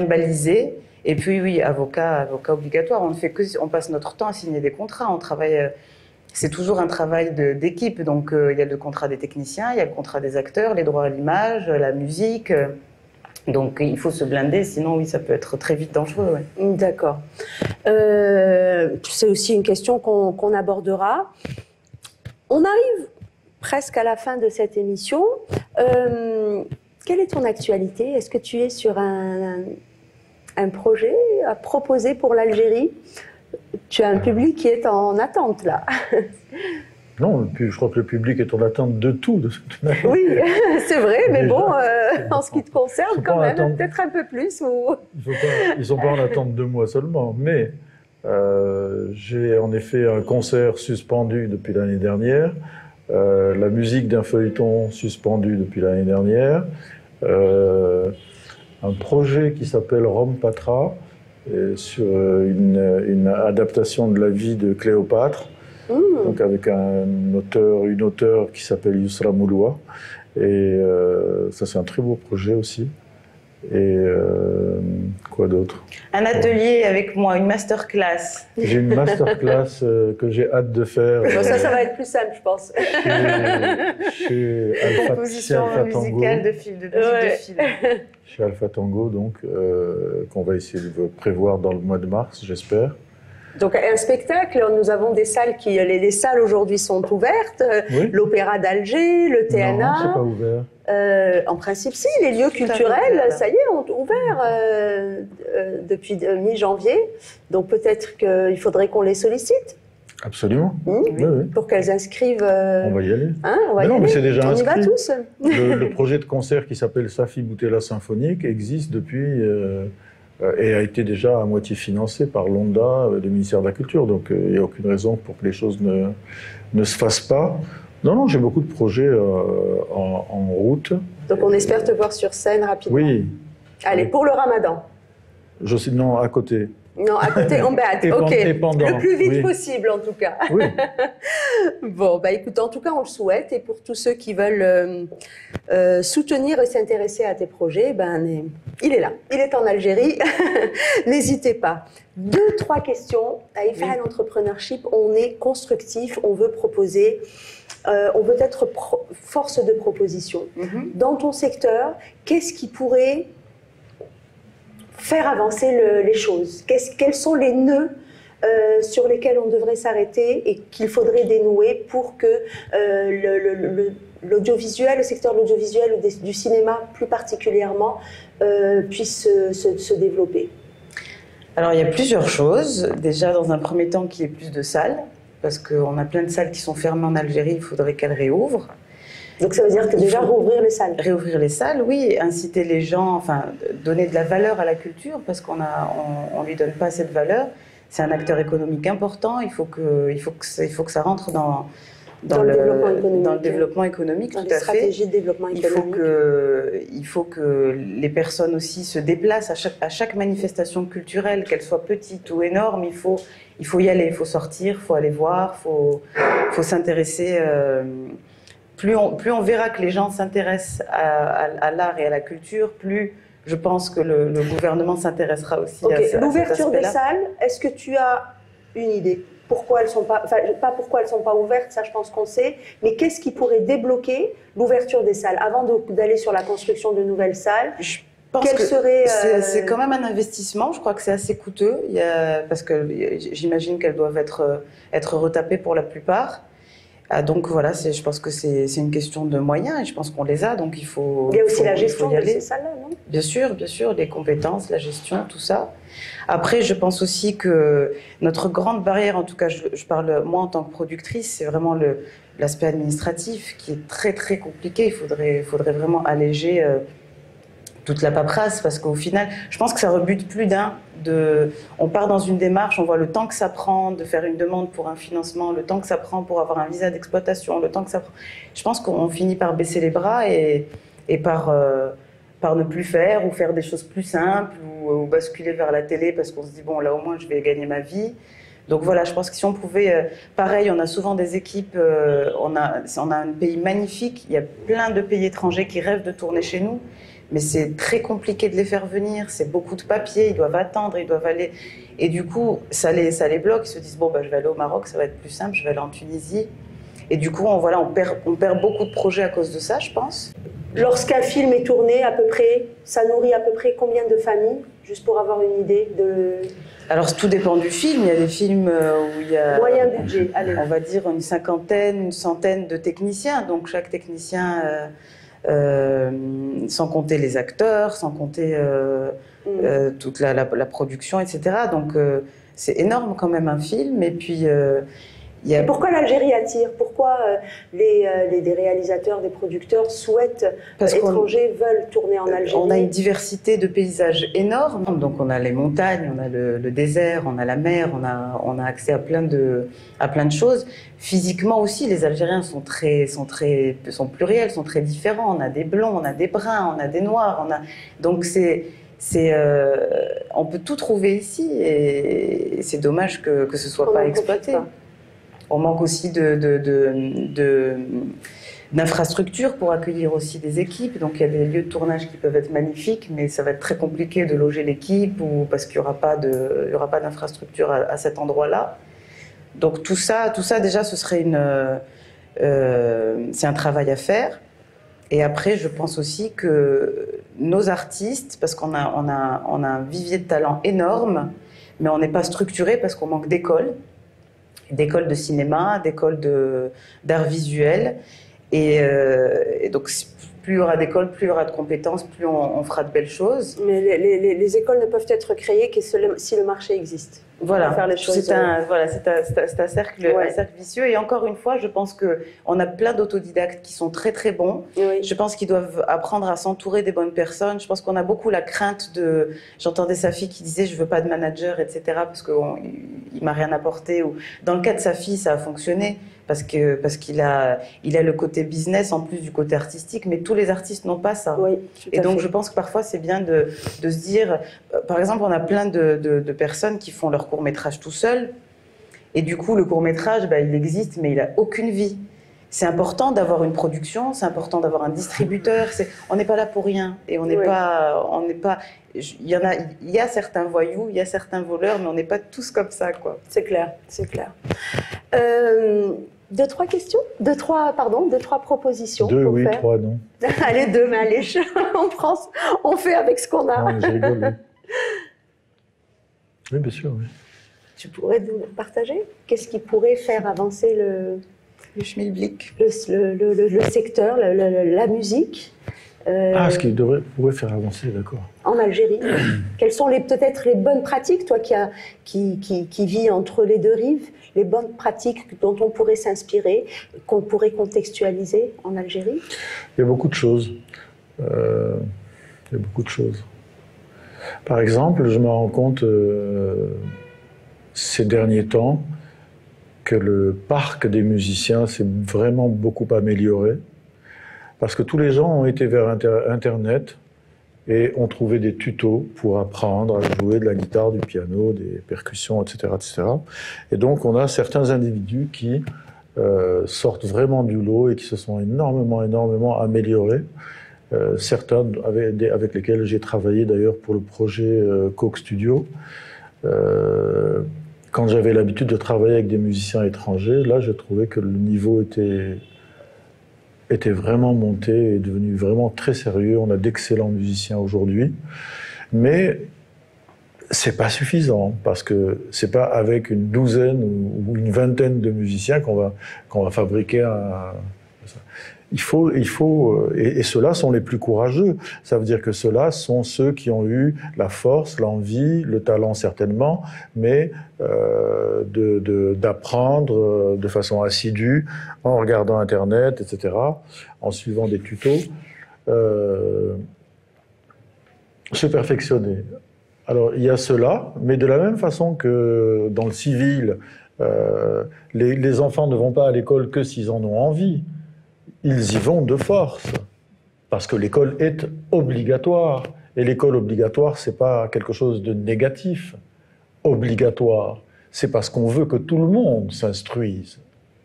balisée. Et puis oui, avocat obligatoire. On passe notre temps à signer des contrats. On travaille. C'est toujours un travail d'équipe. Donc il y a le contrat des techniciens, il y a le contrat des acteurs, les droits à l'image, la musique. Donc il faut se blinder, sinon oui, ça peut être très vite dangereux. Ouais. D'accord. C'est aussi une question qu'on abordera. On arrive presque à la fin de cette émission. Quelle est ton actualité? Est-ce que tu es sur un projet à proposer pour l'Algérie? Tu as un public qui est en attente, là. Non, je crois que le public est en attente de tout, de toute manière. Oui, c'est vrai, mais bon, en ce qui te concerne, quand même, peut-être un peu plus. Ou... Ils ne sont pas en attente de moi seulement, mais j'ai en effet un concert suspendu depuis l'année dernière. La musique d'un feuilleton suspendu depuis l'année dernière, un projet qui s'appelle Rome Patra, sur une adaptation de la vie de Cléopâtre, donc avec une auteure qui s'appelle Yousra Mouloua, et ça c'est un très beau projet aussi. Et quoi d'autre? Un atelier avec moi, une masterclass. J'ai une masterclass que j'ai hâte de faire. Bon, ça va être plus simple, je pense. Chez Alpha, composition musicale de film. Chez Alpha Tango, donc, qu'on va essayer de prévoir dans le mois de mars, j'espère. Donc un spectacle, nous avons des salles les salles aujourd'hui sont ouvertes, oui. L'Opéra d'Alger, le TNA. Non, c'est pas ouvert. En principe, si, les lieux culturels, ça y est, ont ouvert depuis mi-janvier. Donc peut-être qu'il faudrait qu'on les sollicite. Absolument. Oui. Pour qu'elles inscrivent. On va y aller. Hein, on va y aller. Mais c'est déjà inscrit. On y va tous. Le projet de concert qui s'appelle Safi Boutella Symphonique existe depuis. Et a été déjà à moitié financé par l'ONDA, le ministère de la Culture. Donc il n'y a aucune raison pour que les choses ne se fassent pas. Non, j'ai beaucoup de projets en route. Donc on espère te voir sur scène rapidement. Oui. Allez, pour le Ramadan. Non, à côté. Non, à côté, on bat. Ok. Le plus vite possible, en tout cas. Oui. Bon, bah écoute, en tout cas, on le souhaite. Et pour tous ceux qui veulent soutenir et s'intéresser à tes projets, ben, il est là. Il est en Algérie. N'hésitez pas. 2-3 questions. À IFAN Entrepreneurship, on est constructif, on veut proposer. On veut être force de proposition. Dans ton secteur, qu'est-ce qui pourrait faire avancer les choses? Quels sont les nœuds sur lesquels on devrait s'arrêter et qu'il faudrait dénouer pour que l'audiovisuel, le secteur de l'audiovisuel ou du cinéma plus particulièrement, puisse se développer? Alors, il y a plusieurs choses. Déjà, dans un premier temps, qu'il y ait plus de salles, parce qu'on a plein de salles qui sont fermées en Algérie, il faudrait qu'elles réouvrent. Donc ça veut dire que déjà rouvrir les salles. Réouvrir les salles, oui, inciter les gens, enfin donner de la valeur à la culture parce qu'on lui donne pas cette valeur. C'est un acteur économique important. Il faut que ça rentre dans le développement économique, dans tout à fait. Stratégie de développement économique. Il faut que les personnes aussi se déplacent à chaque manifestation culturelle, qu'elle soit petite ou énorme. Il faut y aller, il faut sortir, il faut aller voir, il faut s'intéresser. Plus on verra que les gens s'intéressent à l'art et à la culture, plus je pense que le gouvernement s'intéressera aussi à cet L'ouverture des aspect-là. salles, est-ce que tu as une idée? Pourquoi elles sont pas, enfin, pas pourquoi elles ne sont pas ouvertes, ça je pense qu'on sait, mais qu'est-ce qui pourrait débloquer l'ouverture des salles avant d'aller sur la construction de nouvelles salles? Je pense Quel que serait, c'est quand même un investissement. Je crois que c'est assez coûteux, parce que j'imagine qu'elles doivent être retapées pour la plupart. Donc voilà, je pense que c'est une question de moyens et je pense qu'on les a, donc il faut. Il y a aussi la gestion y de aller. ces salles-là, non? Bien sûr, les compétences, la gestion, tout ça. Après, je pense aussi que notre grande barrière, en tout cas, je parle moi en tant que productrice, c'est vraiment l'aspect administratif qui est très très compliqué. Il faudrait vraiment alléger toute la paperasse, parce qu'au final, je pense que ça rebute plus d'un. On part dans une démarche, on voit le temps que ça prend de faire une demande pour un financement, le temps que ça prend pour avoir un visa d'exploitation, le temps que ça prend. Je pense qu'on finit par baisser les bras et par ne plus faire, ou faire des choses plus simples, ou basculer vers la télé parce qu'on se dit, bon, là au moins je vais gagner ma vie. Donc voilà, je pense que si on pouvait, pareil, on a souvent des équipes, on a un pays magnifique, il y a plein de pays étrangers qui rêvent de tourner chez nous, mais c'est très compliqué de les faire venir, c'est beaucoup de papiers, ils doivent attendre, ils doivent aller, et du coup, ça les bloque, ils se disent, bon, bah, je vais aller au Maroc, ça va être plus simple, je vais aller en Tunisie, et du coup, on perd beaucoup de projets à cause de ça, je pense. Lorsqu'un film est tourné, à peu près, ça nourrit à peu près combien de familles, juste pour avoir une idée de... Alors, tout dépend du film. Il y a des films où il y a, moyen budget, allez. On va dire une cinquantaine, une centaine de techniciens. Donc, chaque technicien, sans compter les acteurs, sans compter toute la production, etc. Donc, c'est énorme quand même un film. Et puis... Et pourquoi l'Algérie attire? Pourquoi des réalisateurs, des producteurs souhaitent, étrangers veulent tourner en Algérie? On a une diversité de paysages énorme. Donc on a les montagnes, on a le désert, on a la mer, on a accès à plein de choses. Physiquement aussi, les Algériens sont pluriels, sont très différents. On a des blonds, on a des bruns, on a des noirs. Donc on peut tout trouver ici et c'est dommage que ce soit pas exploité. On manque aussi d'infrastructures pour accueillir aussi des équipes. Donc il y a des lieux de tournage qui peuvent être magnifiques, mais ça va être très compliqué de loger l'équipe parce qu'il n'y aura pas d'infrastructure à cet endroit-là. Donc tout ça déjà, ce serait c'est un travail à faire. Et après, je pense aussi que nos artistes, parce qu'on a un vivier de talent énorme, mais on n'est pas structuré parce qu'on manque d'écoles de cinéma, d'écoles d'art visuel. Et donc, plus il y aura d'écoles, plus il y aura de compétences, plus on fera de belles choses. Mais les écoles ne peuvent être créées que si le marché existe. Voilà, faire les choses, c'est un cercle vicieux. Et encore une fois, je pense qu'on a plein d'autodidactes qui sont très très bons. Oui. Je pense qu'ils doivent apprendre à s'entourer des bonnes personnes. Je pense qu'on a beaucoup la crainte de... J'entendais sa fille qui disait « je veux pas de manager, etc. » parce qu'il m'a rien apporté. Ou... Dans le cas de sa fille, ça a fonctionné. Parce qu'il a le côté business en plus du côté artistique, mais tous les artistes n'ont pas ça. Oui, et donc je pense que parfois c'est bien de se dire, par exemple on a plein de personnes qui font leur court-métrage tout seuls, et du coup le court-métrage il existe mais il n'a aucune vie. C'est important d'avoir une production, c'est important d'avoir un distributeur, on n'est pas là pour rien, et on n'est pas... Il y a certains voyous, il y a certains voleurs, mais on n'est pas tous comme ça, quoi. C'est clair, c'est clair. Deux, trois questions, deux, trois propositions. Deux, oui, faire. trois, non. Allez, deux, mais allez, on fait avec ce qu'on a. Non, je rigole, oui. Oui, bien sûr, oui. Tu pourrais nous partager? Qu'est-ce qui pourrait faire avancer le schmilblick, le secteur, la musique? Ce qui pourrait faire avancer, d'accord. En Algérie, quelles sont peut-être les bonnes pratiques, toi qui vis entre les deux rives, les bonnes pratiques dont on pourrait s'inspirer, qu'on pourrait contextualiser en Algérie? Il y a beaucoup de choses. Par exemple, je me rends compte ces derniers temps que le parc des musiciens s'est vraiment beaucoup amélioré. Parce que tous les gens ont été vers Internet et ont trouvé des tutos pour apprendre à jouer de la guitare, du piano, des percussions, etc., etc. Et donc, on a certains individus qui sortent vraiment du lot et qui se sont énormément améliorés certains avec lesquels j'ai travaillé d'ailleurs pour le projet Coke Studio. Quand j'avais l'habitude de travailler avec des musiciens étrangers, là, je trouvais que le niveau était vraiment monté et devenu vraiment très sérieux. On a d'excellents musiciens aujourd'hui, mais c'est pas suffisant parce que c'est pas avec une douzaine ou une vingtaine de musiciens qu'on va fabriquer un. Et ceux-là sont les plus courageux. Ça veut dire que ceux-là sont ceux qui ont eu la force, l'envie, le talent certainement, mais d'apprendre de façon assidue, en regardant Internet, etc., en suivant des tutos, se perfectionner. Alors, il y a cela, mais de la même façon que dans le civil, les enfants ne vont pas à l'école que s'ils en ont envie. Ils y vont de force, parce que l'école est obligatoire. Et l'école obligatoire, c'est pas quelque chose de négatif. Obligatoire, c'est parce qu'on veut que tout le monde s'instruise.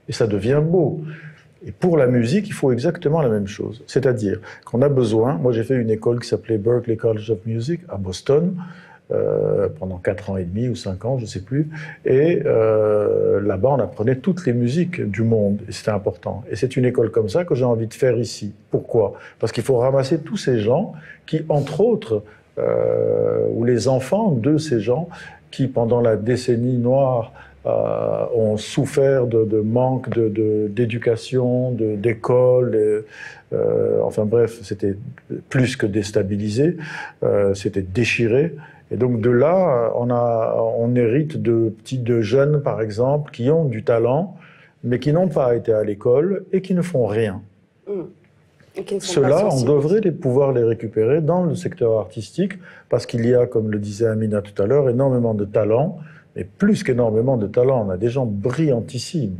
Et ça devient beau. Et pour la musique, il faut exactement la même chose. C'est-à-dire qu'on a besoin... Moi, j'ai fait une école qui s'appelait Berklee College of Music à Boston, pendant 4 ans et demi ou 5 ans, je ne sais plus. Et là-bas, on apprenait toutes les musiques du monde. Et c'était important. Et c'est une école comme ça que j'ai envie de faire ici. Pourquoi? Parce qu'il faut ramasser tous ces gens qui, entre autres, ou les enfants de ces gens qui, pendant la décennie noire, ont souffert de manque d'éducation, d'école, enfin bref, c'était plus que déstabilisé, c'était déchiré. Et donc de là, on hérite de jeunes, par exemple, qui ont du talent, mais qui n'ont pas été à l'école et qui ne font rien. Ceux-là, on devrait pouvoir les récupérer dans le secteur artistique, parce qu'il y a, comme le disait Amina tout à l'heure, énormément de talent. Et plus qu'énormément de talent, on a des gens brillantissimes,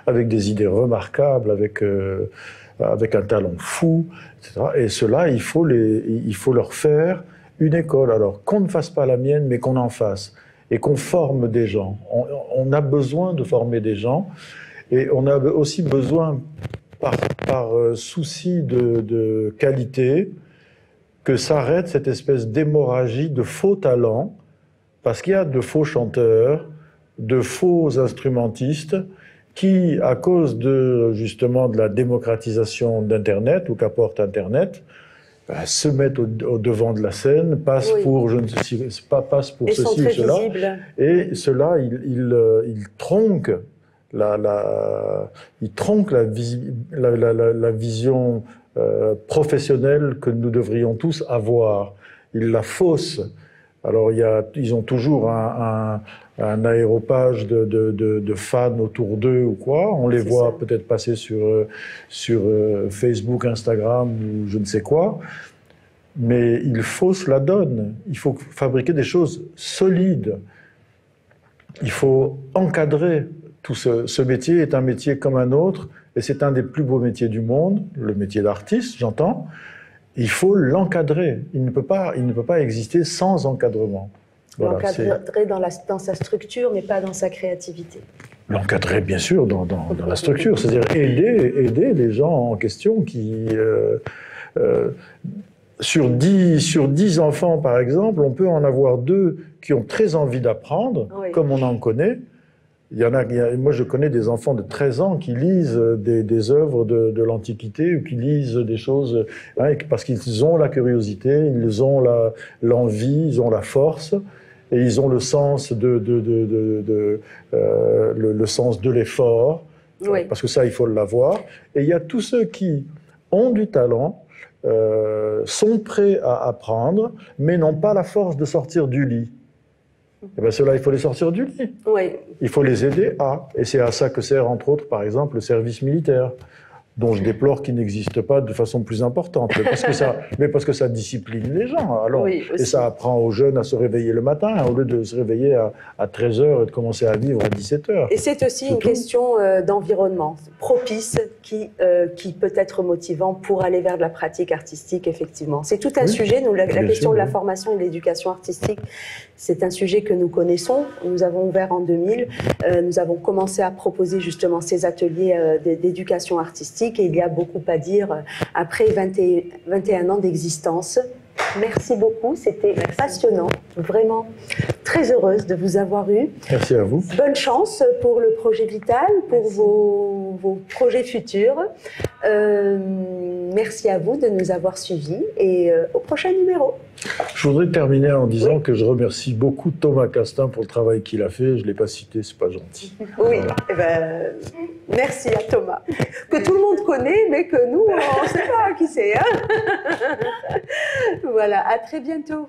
avec des idées remarquables, avec un talent fou, etc. Et cela, il faut leur faire une école. Alors qu'on ne fasse pas la mienne, mais qu'on en fasse. Et qu'on forme des gens. On a besoin de former des gens. Et on a aussi besoin, par souci de qualité, que s'arrête cette espèce d'hémorragie de faux talents. Parce qu'il y a de faux chanteurs, de faux instrumentistes qui, à cause justement de la démocratisation d'Internet ou qu'apporte Internet, se mettent au devant de la scène, passent pour ceci ou cela, et cela, ils tronquent la vision professionnelle que nous devrions tous avoir. Ils la faussent. Alors, ils ont toujours un aéropage de fans autour d'eux ou quoi. On les voit peut-être passer sur Facebook, Instagram ou je ne sais quoi. Mais ils faussent la donne. Il faut fabriquer des choses solides. Il faut encadrer tout ce métier est un métier comme un autre et c'est un des plus beaux métiers du monde, le métier d'artiste, j'entends. Il faut l'encadrer. Il ne peut pas exister sans encadrement. Voilà, l'encadrer dans sa structure, mais pas dans sa créativité. L'encadrer, bien sûr, dans la structure. C'est-à-dire aider les gens en question qui... sur 10 enfants, par exemple, on peut en avoir 2 qui ont très envie d'apprendre, comme on en connaît. Moi, je connais des enfants de 13 ans qui lisent des œuvres de l'Antiquité ou qui lisent des choses parce qu'ils ont la curiosité, ils ont l'envie, ils ont la force et ils ont le sens le sens de l'effort, parce que ça, il faut l'avoir. Et il y a tous ceux qui ont du talent, sont prêts à apprendre, mais n'ont pas la force de sortir du lit. Et bien ceux-là, il faut les sortir du lit. Il faut les aider à. Et c'est à ça que sert, entre autres, par exemple, le service militaire, dont je déplore qu'il n'existe pas de façon plus importante. Mais parce que ça discipline les gens. Alors, et ça apprend aux jeunes à se réveiller le matin, au lieu de se réveiller à 13h et de commencer à vivre à 17h. Et c'est aussi une question d'environnement propice qui peut être motivant pour aller vers de la pratique artistique, effectivement. C'est tout un sujet. La question de la formation et de l'éducation artistique, c'est un sujet que nous connaissons. Nous avons ouvert en 2000. Nous avons commencé à proposer justement ces ateliers d'éducation artistique. fantastique et il y a beaucoup à dire après 21 ans d'existence. Merci beaucoup, c'était passionnant, vraiment très heureuse de vous avoir eu. Merci à vous. Bonne chance pour le projet Vital, pour vos projets futurs. Merci à vous de nous avoir suivis et au prochain numéro. Je voudrais terminer en disant que je remercie beaucoup Thomas Castin pour le travail qu'il a fait. Je ne l'ai pas cité, c'est pas gentil. Oui, eh ben, merci à Thomas, que tout le monde connaît, mais que nous, on ne sait pas qui c'est. Hein. Voilà, à très bientôt.